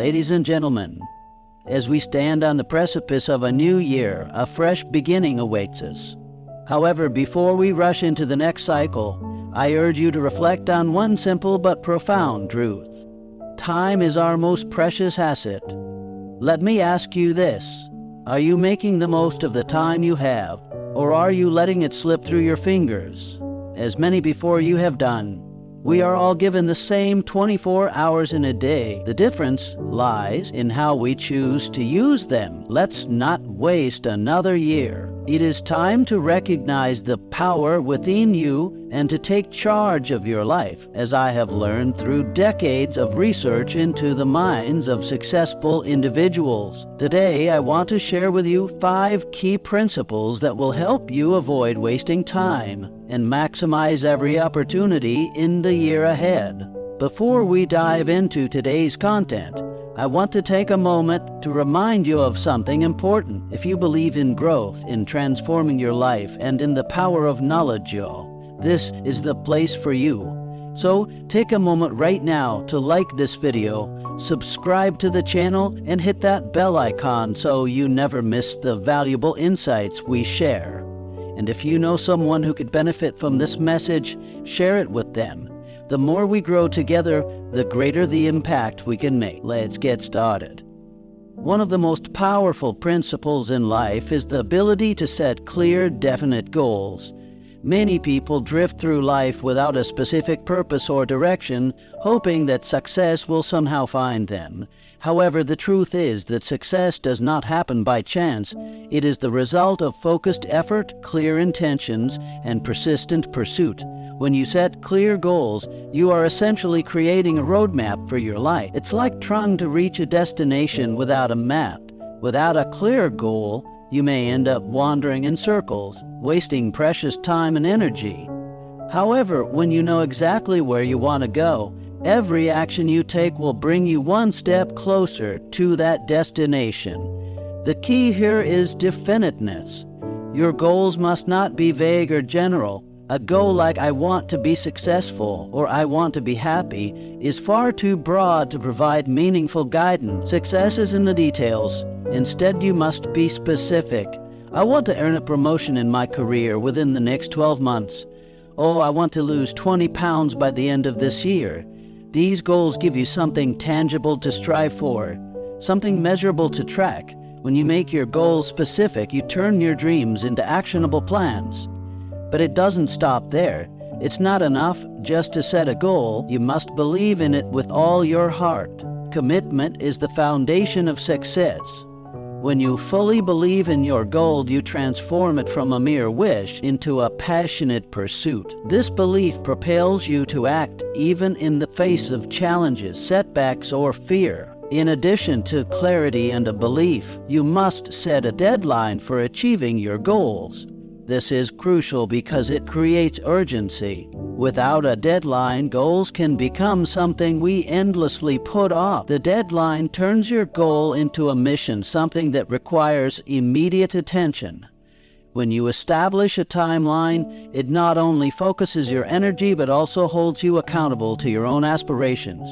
Ladies and gentlemen, as we stand on the precipice of a new year, a fresh beginning awaits us. However, before we rush into the next cycle, I urge you to reflect on one simple but profound truth. Time is our most precious asset. Let me ask you this: are you making the most of the time you have, or are you letting it slip through your fingers, as many before you have done? We are all given the same 24 hours in a day. The difference lies in how we choose to use them. Let's not waste another year. It is time to recognize the power within you and to take charge of your life, as I have learned through decades of research into the minds of successful individuals. Today, I want to share with you 5 key principles that will help you avoid wasting time and maximize every opportunity in the year ahead. Before we dive into today's content, I want to take a moment to remind you of something important. If you believe in growth, in transforming your life, and in the power of knowledge, this is the place for you. So take a moment right now to like this video, subscribe to the channel, and hit that bell icon so you never miss the valuable insights we share. And if you know someone who could benefit from this message, share it with them. The more we grow together, the greater the impact we can make. Let's get started. One of the most powerful principles in life is the ability to set clear, definite goals. Many people drift through life without a specific purpose or direction, hoping that success will somehow find them. However, the truth is that success does not happen by chance. It is the result of focused effort, clear intentions, and persistent pursuit. When you set clear goals, you are essentially creating a roadmap for your life. It's like trying to reach a destination without a map. Without a clear goal, you may end up wandering in circles, wasting precious time and energy. However, when you know exactly where you want to go, every action you take will bring you one step closer to that destination. The key here is definiteness. Your goals must not be vague or general. A goal like "I want to be successful" or "I want to be happy" is far too broad to provide meaningful guidance. Success is in the details. Instead, you must be specific. "I want to earn a promotion in my career within the next 12 months. Oh, I want to lose 20 pounds by the end of this year." These goals give you something tangible to strive for, something measurable to track. When you make your goals specific, you turn your dreams into actionable plans. But it doesn't stop there. It's not enough just to set a goal. You must believe in it with all your heart. Commitment is the foundation of success. When you fully believe in your goal, you transform it from a mere wish into a passionate pursuit. This belief propels you to act even in the face of challenges, setbacks, or fear. In addition to clarity and a belief, you must set a deadline for achieving your goals. This is crucial because it creates urgency. Without a deadline, goals can become something we endlessly put off. The deadline turns your goal into a mission, something that requires immediate attention. When you establish a timeline, it not only focuses your energy but also holds you accountable to your own aspirations.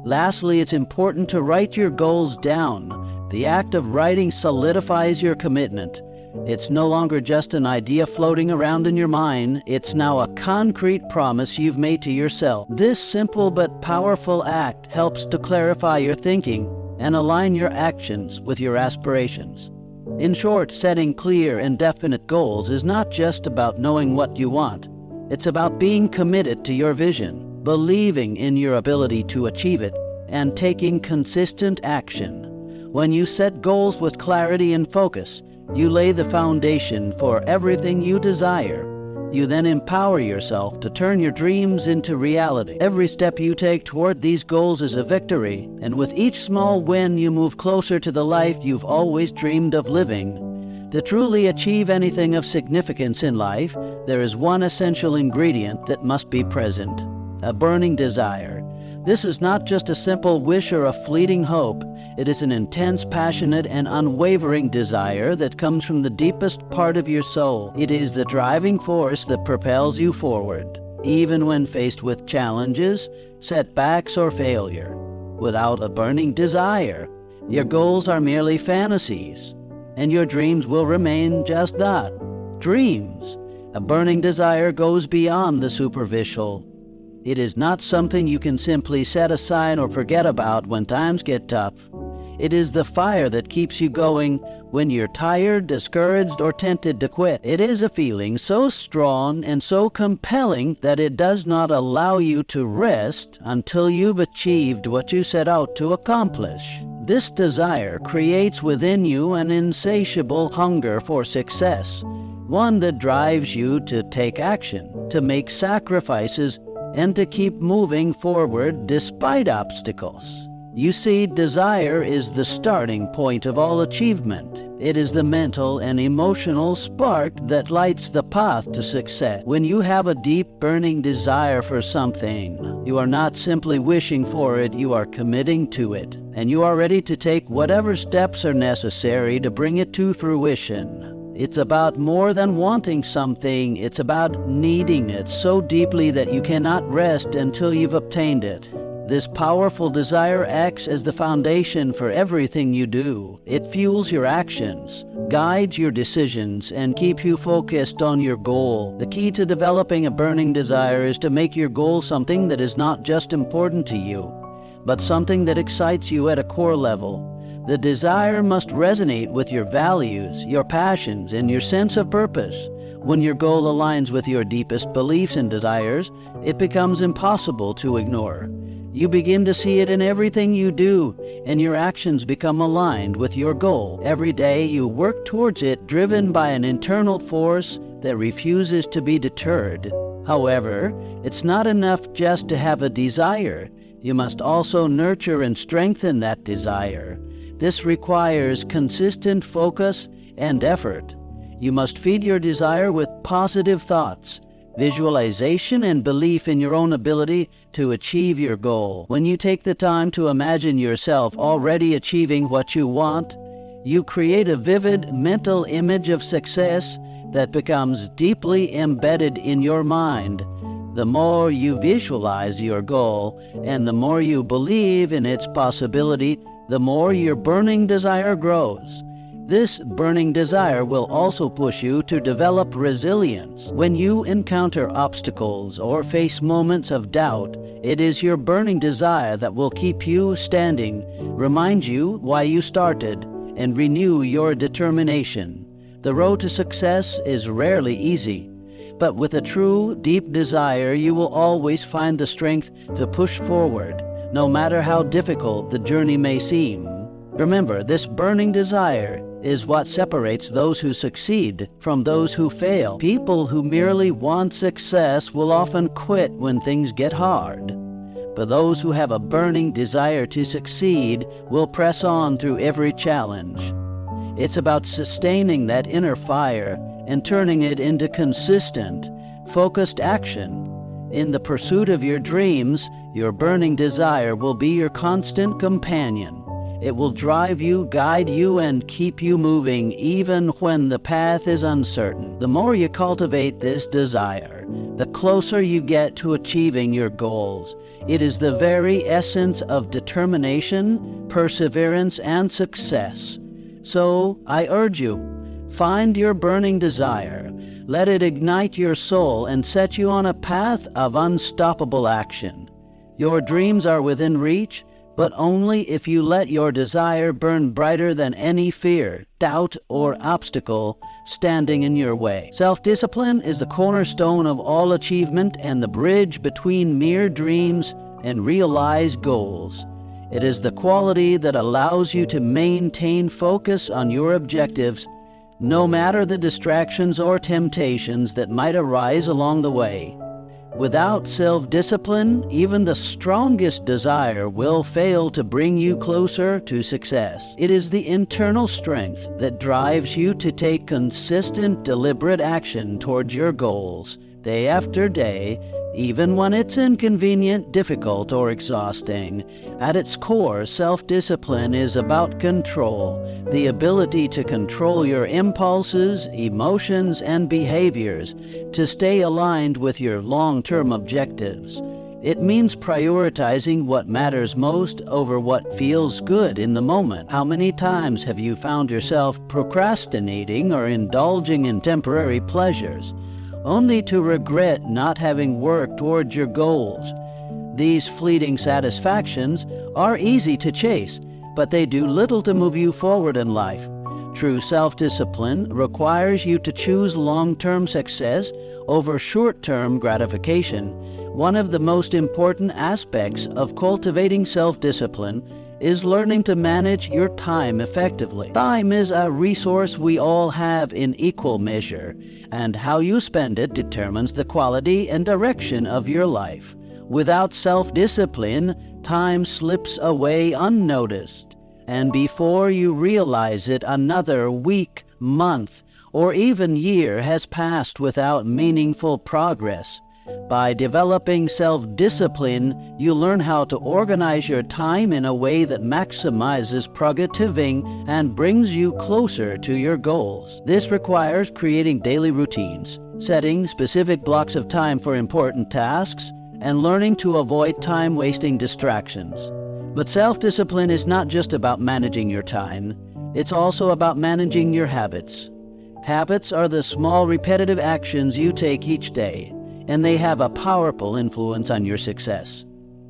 Lastly, it's important to write your goals down. The act of writing solidifies your commitment. It's no longer just an idea floating around in your mind. It's now a concrete promise you've made to yourself. This simple but powerful act helps to clarify your thinking and align your actions with your aspirations. In short, setting clear and definite goals is not just about knowing what you want. It's about being committed to your vision, believing in your ability to achieve it, and taking consistent action. When you set goals with clarity and focus, you lay the foundation for everything you desire. You then empower yourself to turn your dreams into reality. Every step you take toward these goals is a victory, and with each small win you move closer to the life you've always dreamed of living. To truly achieve anything of significance in life, there is one essential ingredient that must be present: a burning desire. This is not just a simple wish or a fleeting hope. It is an intense, passionate, and unwavering desire that comes from the deepest part of your soul. It is the driving force that propels you forward, even when faced with challenges, setbacks, or failure. Without a burning desire, your goals are merely fantasies, and your dreams will remain just that, dreams. A burning desire goes beyond the superficial. It is not something you can simply set aside or forget about when times get tough. It is the fire that keeps you going when you're tired, discouraged, or tempted to quit. It is a feeling so strong and so compelling that it does not allow you to rest until you've achieved what you set out to accomplish. This desire creates within you an insatiable hunger for success, one that drives you to take action, to make sacrifices, and to keep moving forward despite obstacles. You see, desire is the starting point of all achievement. It is the mental and emotional spark that lights the path to success. When you have a deep, burning desire for something, you are not simply wishing for it, you are committing to it, and you are ready to take whatever steps are necessary to bring it to fruition. It's about more than wanting something, it's about needing it so deeply that you cannot rest until you've obtained it. This powerful desire acts as the foundation for everything you do. It fuels your actions, guides your decisions, and keeps you focused on your goal. The key to developing a burning desire is to make your goal something that is not just important to you, but something that excites you at a core level. The desire must resonate with your values, your passions, and your sense of purpose. When your goal aligns with your deepest beliefs and desires, it becomes impossible to ignore. You begin to see it in everything you do, and your actions become aligned with your goal. Every day you work towards it, driven by an internal force that refuses to be deterred. However, it's not enough just to have a desire. You must also nurture and strengthen that desire. This requires consistent focus and effort. You must feed your desire with positive thoughts, visualization, and belief in your own ability to achieve your goal. When you take the time to imagine yourself already achieving what you want, you create a vivid mental image of success that becomes deeply embedded in your mind. The more you visualize your goal and the more you believe in its possibility, the more your burning desire grows. This burning desire will also push you to develop resilience. When you encounter obstacles or face moments of doubt, it is your burning desire that will keep you standing, remind you why you started, and renew your determination. The road to success is rarely easy, but with a true, deep desire, you will always find the strength to push forward, no matter how difficult the journey may seem. Remember, this burning desire is what separates those who succeed from those who fail. People who merely want success will often quit when things get hard. But those who have a burning desire to succeed will press on through every challenge. It's about sustaining that inner fire and turning it into consistent, focused action. In the pursuit of your dreams, your burning desire will be your constant companion. It will drive you, guide you, and keep you moving even when the path is uncertain. The more you cultivate this desire, the closer you get to achieving your goals. It is the very essence of determination, perseverance, and success. So, I urge you, find your burning desire. Let it ignite your soul and set you on a path of unstoppable action. Your dreams are within reach, but only if you let your desire burn brighter than any fear, doubt, or obstacle standing in your way. Self-discipline is the cornerstone of all achievement and the bridge between mere dreams and realized goals. It is the quality that allows you to maintain focus on your objectives, no matter the distractions or temptations that might arise along the way. Without self-discipline, even the strongest desire will fail to bring you closer to success. It is the internal strength that drives you to take consistent, deliberate action towards your goals, day after day, even when it's inconvenient, difficult, or exhausting. At its core, self-discipline is about control, the ability to control your impulses, emotions, and behaviors, to stay aligned with your long-term objectives. It means prioritizing what matters most over what feels good in the moment. How many times have you found yourself procrastinating or indulging in temporary pleasures, only to regret not having worked towards your goals? These fleeting satisfactions are easy to chase, but they do little to move you forward in life. True self-discipline requires you to choose long-term success over short-term gratification. One of the most important aspects of cultivating self-discipline is learning to manage your time effectively. Time is a resource we all have in equal measure, and how you spend it determines the quality and direction of your life. Without self-discipline, time slips away unnoticed, and before you realize it, another week, month, or even year has passed without meaningful progress. By developing self-discipline, you learn how to organize your time in a way that maximizes productivity and brings you closer to your goals. This requires creating daily routines, setting specific blocks of time for important tasks, and learning to avoid time-wasting distractions. But self-discipline is not just about managing your time. It's also about managing your habits. Habits are the small repetitive actions you take each day, and they have a powerful influence on your success.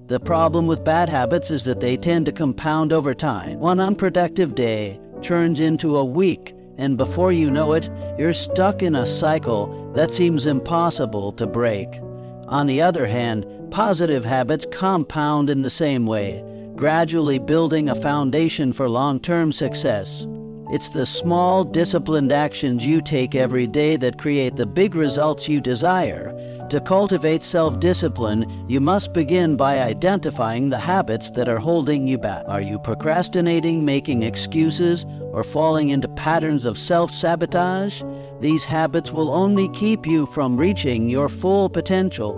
The problem with bad habits is that they tend to compound over time. One unproductive day turns into a week, and before you know it, you're stuck in a cycle that seems impossible to break. On the other hand, positive habits compound in the same way, gradually building a foundation for long-term success. It's the small, disciplined actions you take every day that create the big results you desire. To cultivate self-discipline, you must begin by identifying the habits that are holding you back. Are you procrastinating, making excuses, or falling into patterns of self-sabotage? These habits will only keep you from reaching your full potential.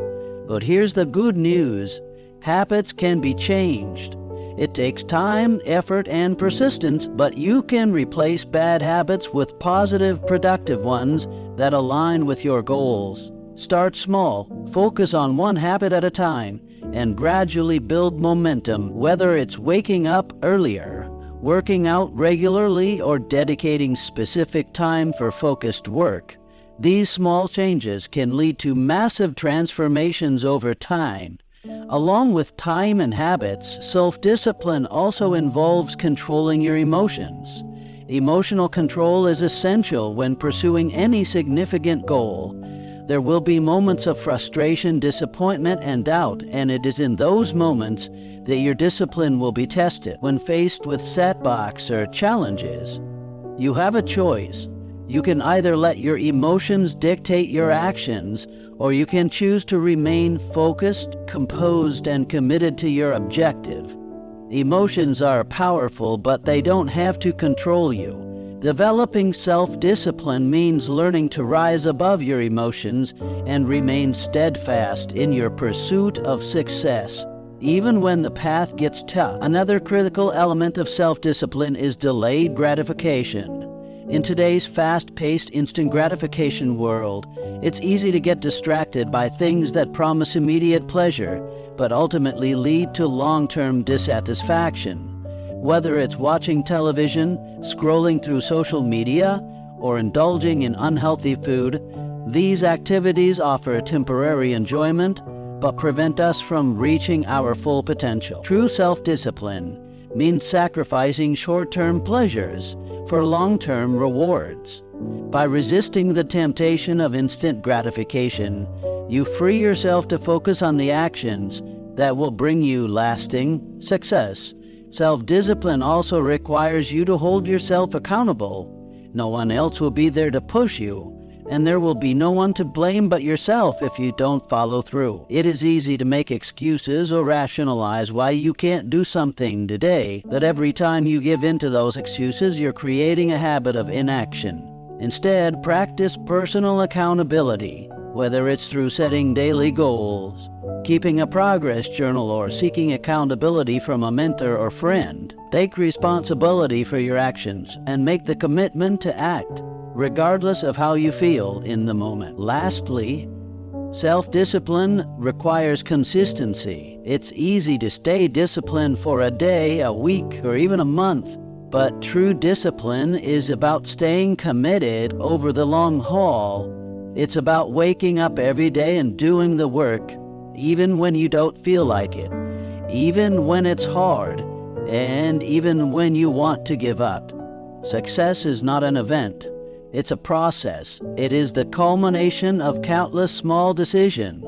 But here's the good news. Habits can be changed. It takes time, effort, and persistence, but you can replace bad habits with positive, productive ones that align with your goals. Start small, focus on one habit at a time, and gradually build momentum, whether it's waking up earlier, working out regularly, or dedicating specific time for focused work. These small changes can lead to massive transformations over time. Along with time and habits, self-discipline also involves controlling your emotions. Emotional control is essential when pursuing any significant goal. There will be moments of frustration, disappointment, and doubt, and it is in those moments that your discipline will be tested. When faced with setbacks or challenges, you have a choice. You can either let your emotions dictate your actions, or you can choose to remain focused, composed, and committed to your objective. Emotions are powerful, but they don't have to control you. Developing self-discipline means learning to rise above your emotions and remain steadfast in your pursuit of success, even when the path gets tough. Another critical element of self-discipline is delayed gratification. In today's fast-paced instant gratification world, it's easy to get distracted by things that promise immediate pleasure, but ultimately lead to long-term dissatisfaction. Whether it's watching television, scrolling through social media, or indulging in unhealthy food, these activities offer temporary enjoyment, but prevent us from reaching our full potential. True self-discipline means sacrificing short-term pleasures for long-term rewards. By resisting the temptation of instant gratification, you free yourself to focus on the actions that will bring you lasting success. Self-discipline also requires you to hold yourself accountable. No one else will be there to push you, and there will be no one to blame but yourself if you don't follow through. It is easy to make excuses or rationalize why you can't do something today, but every time you give in to those excuses, you're creating a habit of inaction. Instead, practice personal accountability, whether it's through setting daily goals, keeping a progress journal, or seeking accountability from a mentor or friend. Take responsibility for your actions and make the commitment to act, regardless of how you feel in the moment. Lastly, Self-discipline requires consistency. It's easy to stay disciplined for a day, a week, or even a month. But true discipline is about staying committed over the long haul. It's about waking up every day and doing the work, even when you don't feel like it, even when it's hard, and even when you want to give up. Success is not an event. It's a process. It is the culmination of countless small decisions,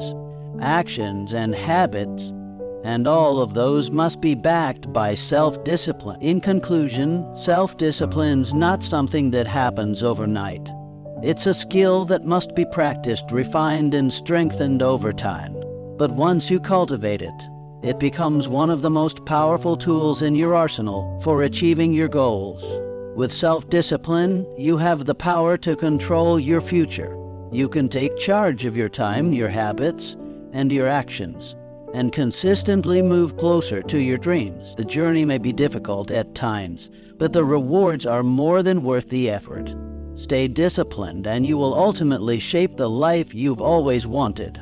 actions, and habits, and all of those must be backed by self-discipline. In conclusion, self-discipline's not something that happens overnight. It's a skill that must be practiced, refined, and strengthened over time. But once you cultivate it, it becomes one of the most powerful tools in your arsenal for achieving your goals. With self-discipline, you have the power to control your future. You can take charge of your time, your habits, and your actions, and consistently move closer to your dreams. The journey may be difficult at times, but the rewards are more than worth the effort. Stay disciplined, and you will ultimately shape the life you've always wanted.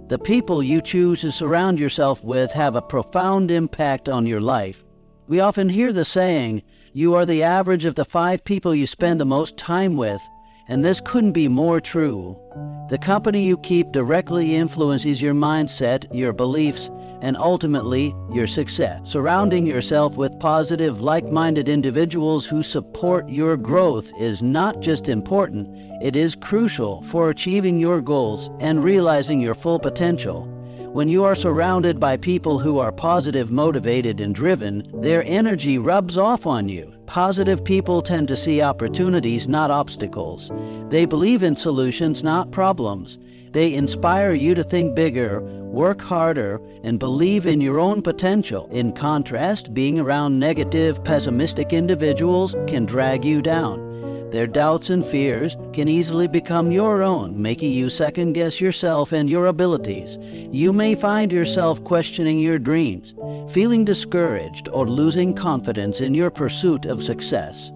The people you choose to surround yourself with have a profound impact on your life. We often hear the saying, "You are the average of the 5 people you spend the most time with," and this couldn't be more true. The company you keep directly influences your mindset, your beliefs, and ultimately your success. Surrounding yourself with positive, like-minded individuals who support your growth is not just important, it is crucial for achieving your goals and realizing your full potential. When you are surrounded by people who are positive, motivated, and driven, their energy rubs off on you. Positive people tend to see opportunities, not obstacles. They believe in solutions, not problems. They inspire you to think bigger, work harder, and believe in your own potential. In contrast, being around negative, pessimistic individuals can drag you down. Their doubts and fears can easily become your own, making you second-guess yourself and your abilities. You may find yourself questioning your dreams, feeling discouraged, or losing confidence in your pursuit of success.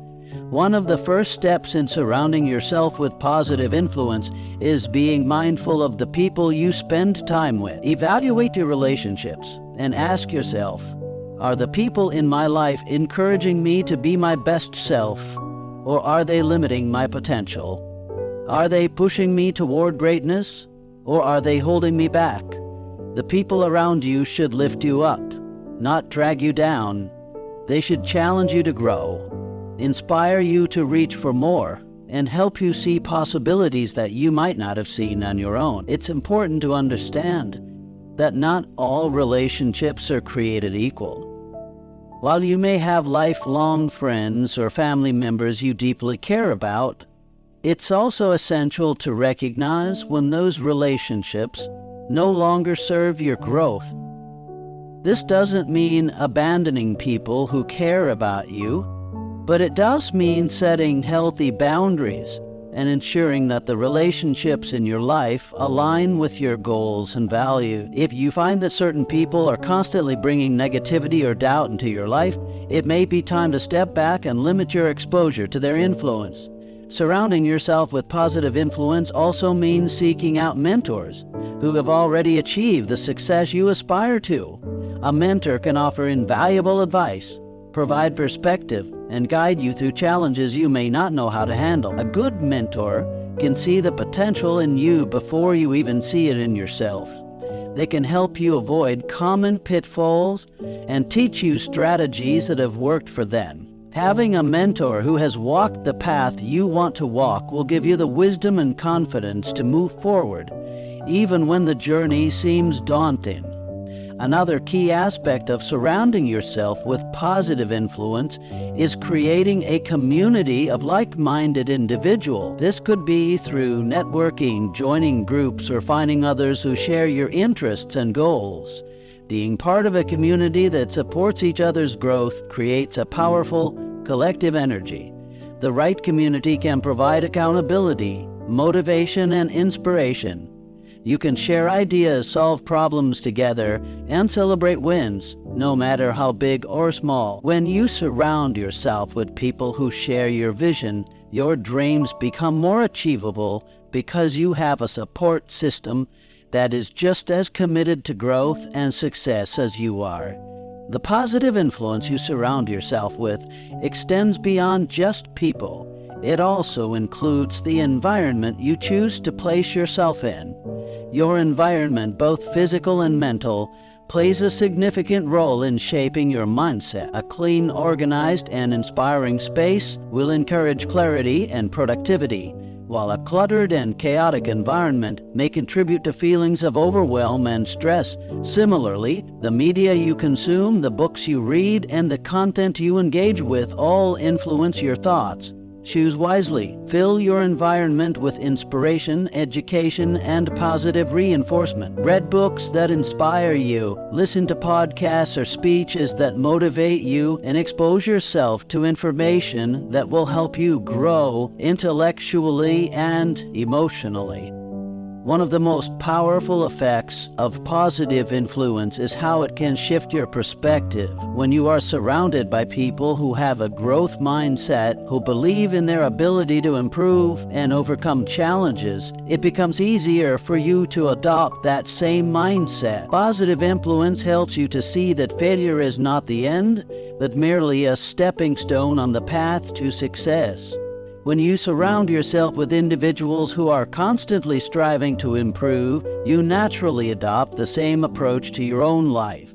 One of the first steps in surrounding yourself with positive influence is being mindful of the people you spend time with. Evaluate your relationships and ask yourself, are the people in my life encouraging me to be my best self? Or are they limiting my potential? Are they pushing me toward greatness, or are they holding me back? The people around you should lift you up, not drag you down. They should challenge you to grow, inspire you to reach for more, and help you see possibilities that you might not have seen on your own. It's important to understand that not all relationships are created equal. While you may have lifelong friends or family members you deeply care about, it's also essential to recognize when those relationships no longer serve your growth. This doesn't mean abandoning people who care about you, but it does mean setting healthy boundaries and ensuring that the relationships in your life align with your goals and values. If you find that certain people are constantly bringing negativity or doubt into your life, it may be time to step back and limit your exposure to their influence. Surrounding yourself with positive influence also means seeking out mentors who have already achieved the success you aspire to. A mentor can offer invaluable advice, provide perspective, and guide you through challenges you may not know how to handle. A good mentor can see the potential in you before you even see it in yourself. They can help you avoid common pitfalls and teach you strategies that have worked for them. Having a mentor who has walked the path you want to walk will give you the wisdom and confidence to move forward, even when the journey seems daunting. Another key aspect of surrounding yourself with positive influence is creating a community of like-minded individuals. This could be through networking, joining groups, or finding others who share your interests and goals. Being part of a community that supports each other's growth creates a powerful, collective energy. The right community can provide accountability, motivation, and inspiration. You can share ideas, solve problems together, and celebrate wins, no matter how big or small. When you surround yourself with people who share your vision, your dreams become more achievable because you have a support system that is just as committed to growth and success as you are. The positive influence you surround yourself with extends beyond just people. It also includes the environment you choose to place yourself in. Your environment, both physical and mental, plays a significant role in shaping your mindset. A clean, organized, and inspiring space will encourage clarity and productivity, while a cluttered and chaotic environment may contribute to feelings of overwhelm and stress. Similarly, the media you consume, the books you read, and the content you engage with all influence your thoughts. Choose wisely. Fill your environment with inspiration, education, and positive reinforcement. Read books that inspire you. Listen to podcasts or speeches that motivate you, and expose yourself to information that will help you grow intellectually and emotionally. One of the most powerful effects of positive influence is how it can shift your perspective. When you are surrounded by people who have a growth mindset, who believe in their ability to improve and overcome challenges, it becomes easier for you to adopt that same mindset. Positive influence helps you to see that failure is not the end, but merely a stepping stone on the path to success. When you surround yourself with individuals who are constantly striving to improve, you naturally adopt the same approach to your own life.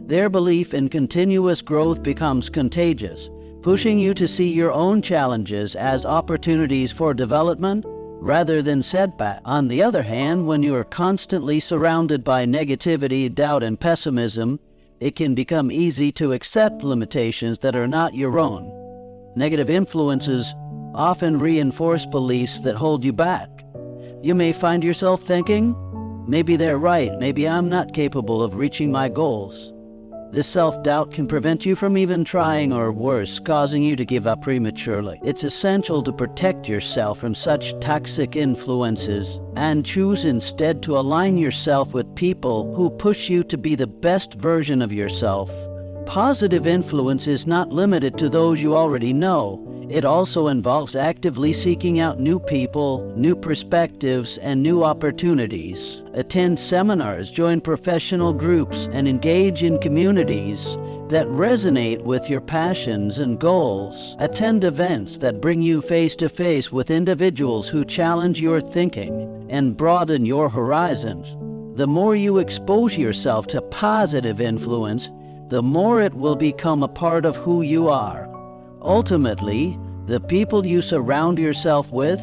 Their belief in continuous growth becomes contagious, pushing you to see your own challenges as opportunities for development rather than setbacks. On the other hand, when you are constantly surrounded by negativity, doubt, and pessimism, it can become easy to accept limitations that are not your own. Negative influences often reinforce beliefs that hold you back. You may find yourself thinking, maybe they're right, maybe I'm not capable of reaching my goals. This self-doubt can prevent you from even trying, or worse, causing you to give up prematurely. It's essential to protect yourself from such toxic influences and choose instead to align yourself with people who push you to be the best version of yourself. Positive influence is not limited to those you already know. It also involves actively seeking out new people, new perspectives, and new opportunities. Attend seminars, join professional groups, and engage in communities that resonate with your passions and goals. Attend events that bring you face to face with individuals who challenge your thinking and broaden your horizons. The more you expose yourself to positive influence, the more it will become a part of who you are. Ultimately, the people you surround yourself with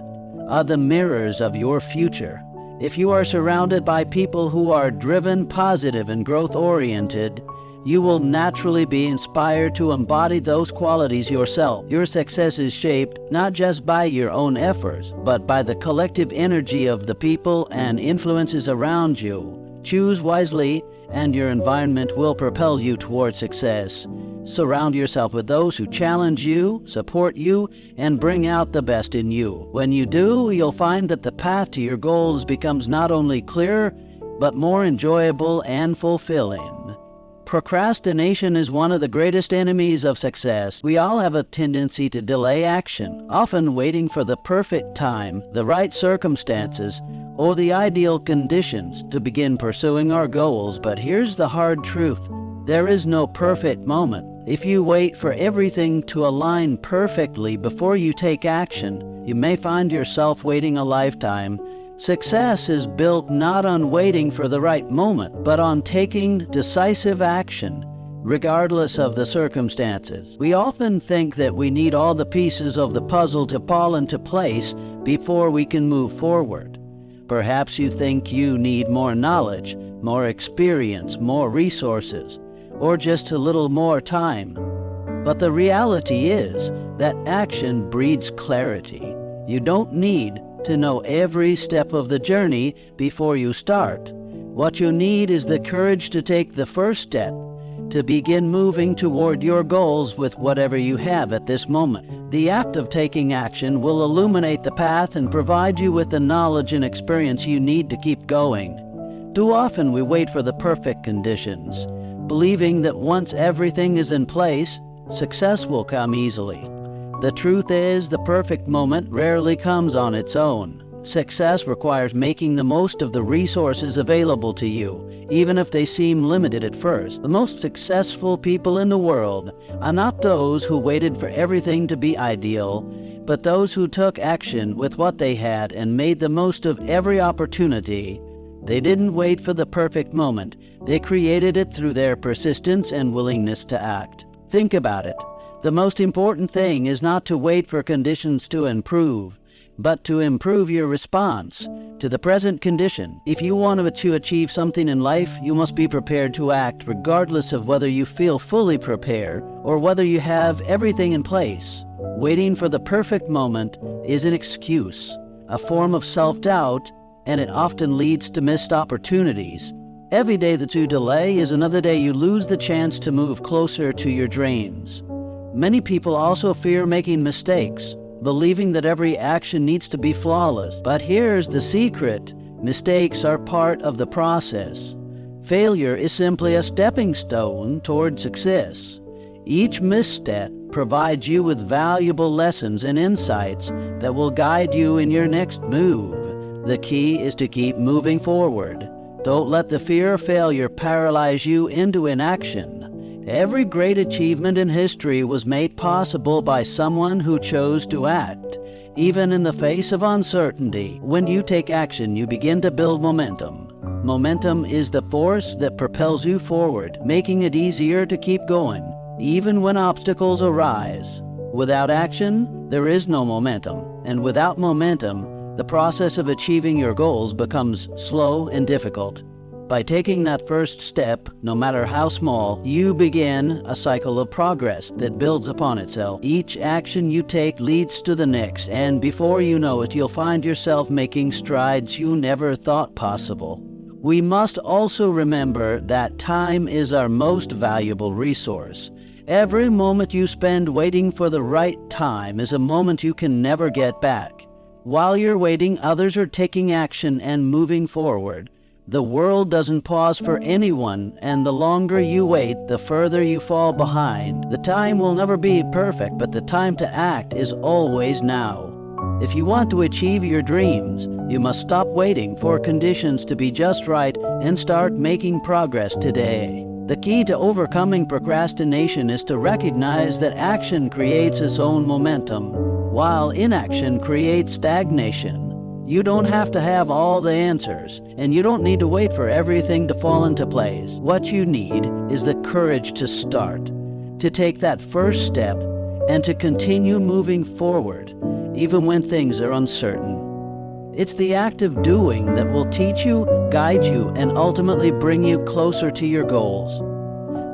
are the mirrors of your future. If you are surrounded by people who are driven, positive, and growth-oriented, you will naturally be inspired to embody those qualities yourself. Your success is shaped not just by your own efforts, but by the collective energy of the people and influences around you. Choose wisely, and your environment will propel you toward success. Surround yourself with those who challenge you, support you, and bring out the best in you. When you do, you'll find that the path to your goals becomes not only clearer, but more enjoyable and fulfilling. Procrastination is one of the greatest enemies of success. We all have a tendency to delay action, often waiting for the perfect time, the right circumstances, or the ideal conditions to begin pursuing our goals. But here's the hard truth. There is no perfect moment. If you wait for everything to align perfectly before you take action, you may find yourself waiting a lifetime. Success is built not on waiting for the right moment, but on taking decisive action, regardless of the circumstances. We often think that we need all the pieces of the puzzle to fall into place before we can move forward. Perhaps you think you need more knowledge, more experience, more resources, or just a little more time. But the reality is that action breeds clarity. You don't need to know every step of the journey before you start. What you need is the courage to take the first step, to begin moving toward your goals with whatever you have at this moment. The act of taking action will illuminate the path and provide you with the knowledge and experience you need to keep going. Too often we wait for the perfect conditions, believing that once everything is in place, success will come easily. The truth is, the perfect moment rarely comes on its own. Success requires making the most of the resources available to you, even if they seem limited at first. The most successful people in the world are not those who waited for everything to be ideal, but those who took action with what they had and made the most of every opportunity. They didn't wait for the perfect moment. They created it through their persistence and willingness to act. Think about it. The most important thing is not to wait for conditions to improve, but to improve your response to the present condition. If you want to achieve something in life, you must be prepared to act regardless of whether you feel fully prepared or whether you have everything in place. Waiting for the perfect moment is an excuse, a form of self-doubt, and it often leads to missed opportunities. Every day that you delay is another day you lose the chance to move closer to your dreams. Many people also fear making mistakes, believing that every action needs to be flawless. But here's the secret: mistakes are part of the process. Failure is simply a stepping stone toward success. Each misstep provides you with valuable lessons and insights that will guide you in your next move. The key is to keep moving forward. Don't let the fear of failure paralyze you into inaction. Every great achievement in history was made possible by someone who chose to act. Even in the face of uncertainty, when you take action, you begin to build momentum. Momentum is the force that propels you forward, making it easier to keep going, even when obstacles arise. Without action, there is no momentum, and without momentum, the process of achieving your goals becomes slow and difficult. By taking that first step, no matter how small, you begin a cycle of progress that builds upon itself. Each action you take leads to the next, and before you know it, you'll find yourself making strides you never thought possible. We must also remember that time is our most valuable resource. Every moment you spend waiting for the right time is a moment you can never get back. While you're waiting, others are taking action and moving forward. The world doesn't pause for anyone, and the longer you wait, the further you fall behind. The time will never be perfect, but the time to act is always now. If you want to achieve your dreams, you must stop waiting for conditions to be just right and start making progress today. The key to overcoming procrastination is to recognize that action creates its own momentum, while inaction creates stagnation. You don't have to have all the answers, and you don't need to wait for everything to fall into place. What you need is the courage to start, to take that first step, and to continue moving forward, even when things are uncertain. It's the act of doing that will teach you, guide you, and ultimately bring you closer to your goals.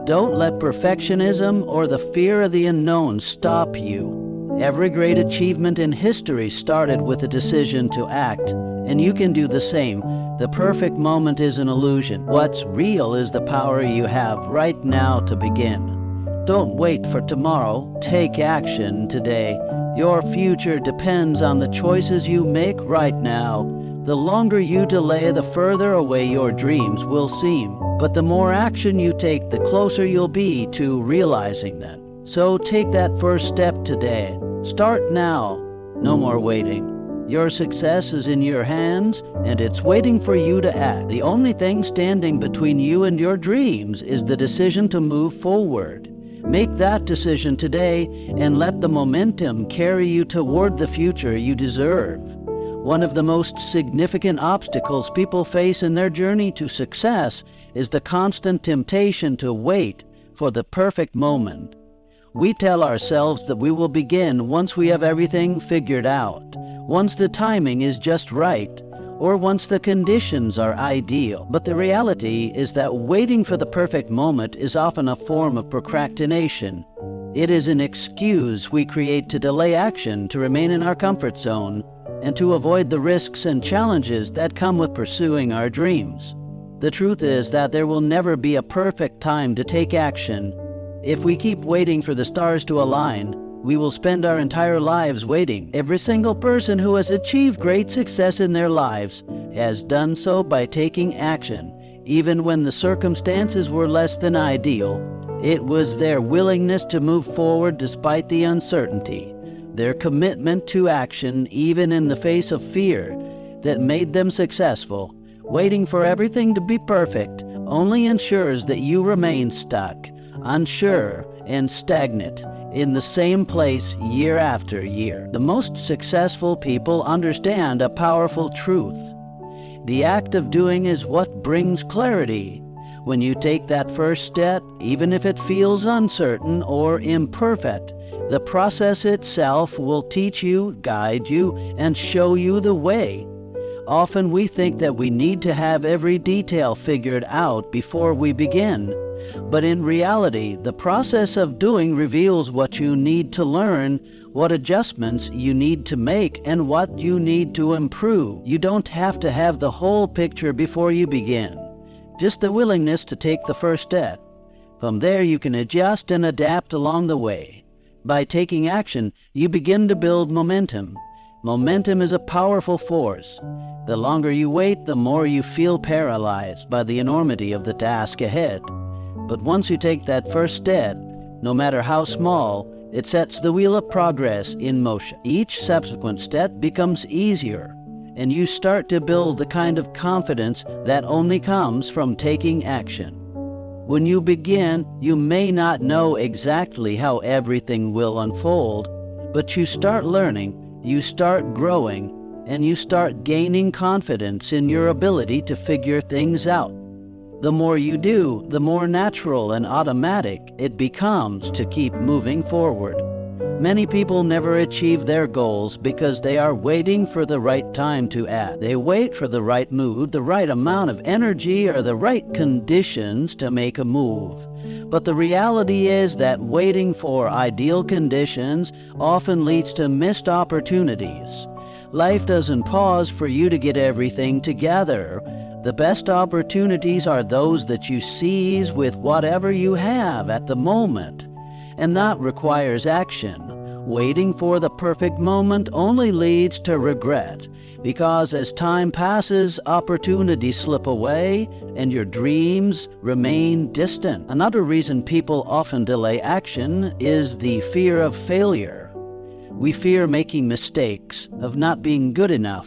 Don't let perfectionism or the fear of the unknown stop you. Every great achievement in history started with a decision to act, and you can do the same. The perfect moment is an illusion. What's real is the power you have right now to begin. Don't wait for tomorrow. Take action today. Your future depends on the choices you make right now. The longer you delay, the further away your dreams will seem. But the more action you take, the closer you'll be to realizing them. So take that first step today. Start now. No more waiting. Your success is in your hands, and it's waiting for you to act. The only thing standing between you and your dreams is the decision to move forward. Make that decision today and let the momentum carry you toward the future you deserve. One of the most significant obstacles people face in their journey to success is the constant temptation to wait for the perfect moment. We tell ourselves that we will begin once we have everything figured out, once the timing is just right, or once the conditions are ideal. But the reality is that waiting for the perfect moment is often a form of procrastination. It is an excuse we create to delay action, to remain in our comfort zone, and to avoid the risks and challenges that come with pursuing our dreams. The truth is that there will never be a perfect time to take action. If we keep waiting for the stars to align, we will spend our entire lives waiting. Every single person who has achieved great success in their lives has done so by taking action. Even when the circumstances were less than ideal, it was their willingness to move forward despite the uncertainty, their commitment to action even in the face of fear, that made them successful. Waiting for everything to be perfect only ensures that you remain stuck, unsure, and stagnant in the same place year after year. The most successful people understand a powerful truth. The act of doing is what brings clarity. When you take that first step, even if it feels uncertain or imperfect, the process itself will teach you, guide you, and show you the way. Often we think that we need to have every detail figured out before we begin. But in reality, the process of doing reveals what you need to learn, what adjustments you need to make, and what you need to improve. You don't have to have the whole picture before you begin. Just the willingness to take the first step. From there, you can adjust and adapt along the way. By taking action, you begin to build momentum. Momentum is a powerful force. The longer you wait, the more you feel paralyzed by the enormity of the task ahead. But once you take that first step, no matter how small, it sets the wheel of progress in motion. Each subsequent step becomes easier, and you start to build the kind of confidence that only comes from taking action. When you begin, you may not know exactly how everything will unfold, but you start learning, you start growing, and you start gaining confidence in your ability to figure things out. The more you do, the more natural and automatic it becomes to keep moving forward. Many people never achieve their goals because they are waiting for the right time to act. They wait for the right mood, the right amount of energy, or the right conditions to make a move. But the reality is that waiting for ideal conditions often leads to missed opportunities. Life doesn't pause for you to get everything together. The best opportunities are those that you seize with whatever you have at the moment. And that requires action. Waiting for the perfect moment only leads to regret, because as time passes, opportunities slip away and your dreams remain distant. Another reason people often delay action is the fear of failure. We fear making mistakes, of not being good enough,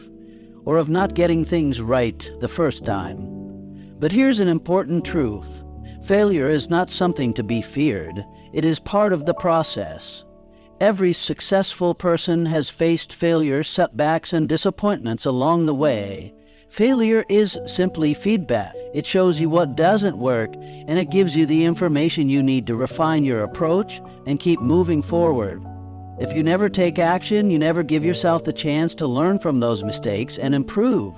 or of not getting things right the first time. But here's an important truth. Failure is not something to be feared. It is part of the process. Every successful person has faced failure, setbacks, and disappointments along the way. Failure is simply feedback. It shows you what doesn't work, and it gives you the information you need to refine your approach and keep moving forward. If you never take action, you never give yourself the chance to learn from those mistakes and improve.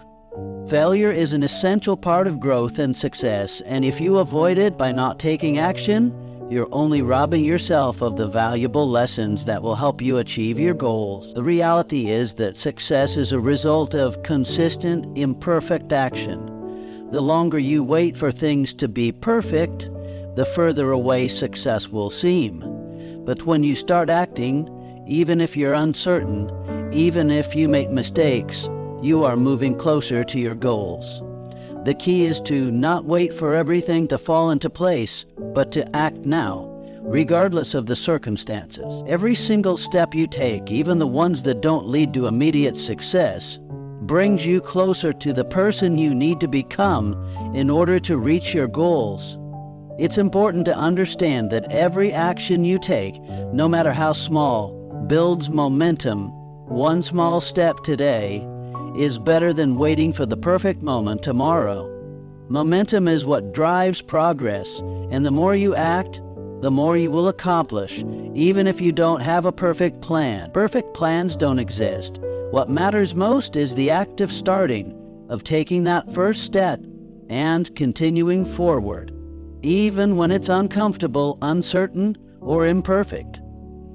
Failure is an essential part of growth and success, and if you avoid it by not taking action, you're only robbing yourself of the valuable lessons that will help you achieve your goals. The reality is that success is a result of consistent, imperfect action. The longer you wait for things to be perfect, the further away success will seem. But when you start acting, even if you're uncertain, even if you make mistakes, you are moving closer to your goals. The key is to not wait for everything to fall into place, but to act now, regardless of the circumstances. Every single step you take, even the ones that don't lead to immediate success, brings you closer to the person you need to become in order to reach your goals. It's important to understand that every action you take, no matter how small, builds momentum. One small step today is better than waiting for the perfect moment tomorrow. Momentum is what drives progress, and the more you act, the more you will accomplish, even if you don't have a perfect plan. Perfect plans don't exist. What matters most is the act of starting, of taking that first step, and continuing forward, even when it's uncomfortable, uncertain, or imperfect.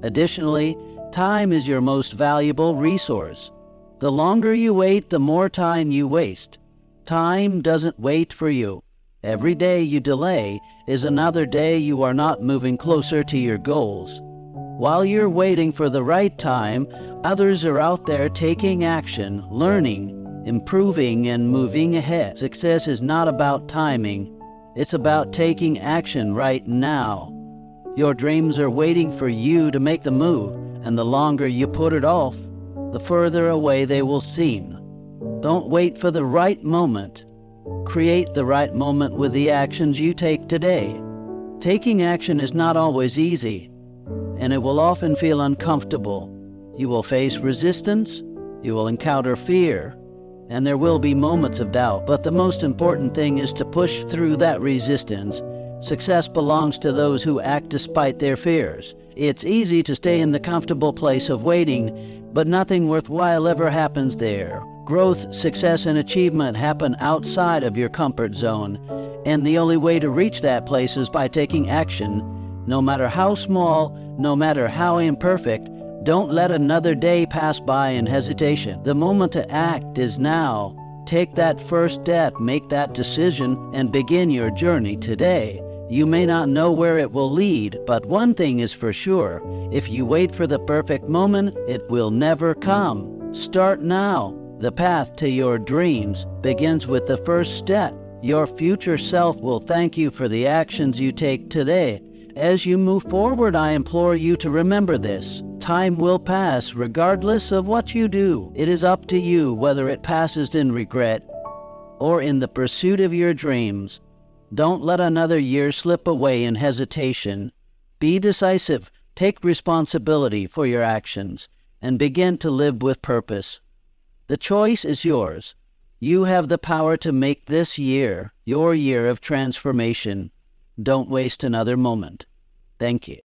Additionally, time is your most valuable resource. The longer you wait, the more time you waste. Time doesn't wait for you. Every day you delay is another day you are not moving closer to your goals. While you're waiting for the right time, others are out there taking action, learning, improving, and moving ahead. Success is not about timing. It's about taking action right now. Your dreams are waiting for you to make the move, and the longer you put it off, the further away they will seem. Don't wait for the right moment. Create the right moment with the actions you take today. Taking action is not always easy, and it will often feel uncomfortable. You will face resistance, you will encounter fear, and there will be moments of doubt. But the most important thing is to push through that resistance. Success belongs to those who act despite their fears. It's easy to stay in the comfortable place of waiting, but nothing worthwhile ever happens there. Growth, success, and achievement happen outside of your comfort zone, and the only way to reach that place is by taking action. No matter how small, no matter how imperfect, don't let another day pass by in hesitation. The moment to act is now. Take that first step, make that decision, and begin your journey today. You may not know where it will lead, but one thing is for sure. If you wait for the perfect moment, it will never come. Start now. The path to your dreams begins with the first step. Your future self will thank you for the actions you take today. As you move forward, I implore you to remember this. Time will pass regardless of what you do. It is up to you whether it passes in regret or in the pursuit of your dreams. Don't let another year slip away in hesitation. Be decisive, take responsibility for your actions, and begin to live with purpose. The choice is yours. You have the power to make this year your year of transformation. Don't waste another moment. Thank you.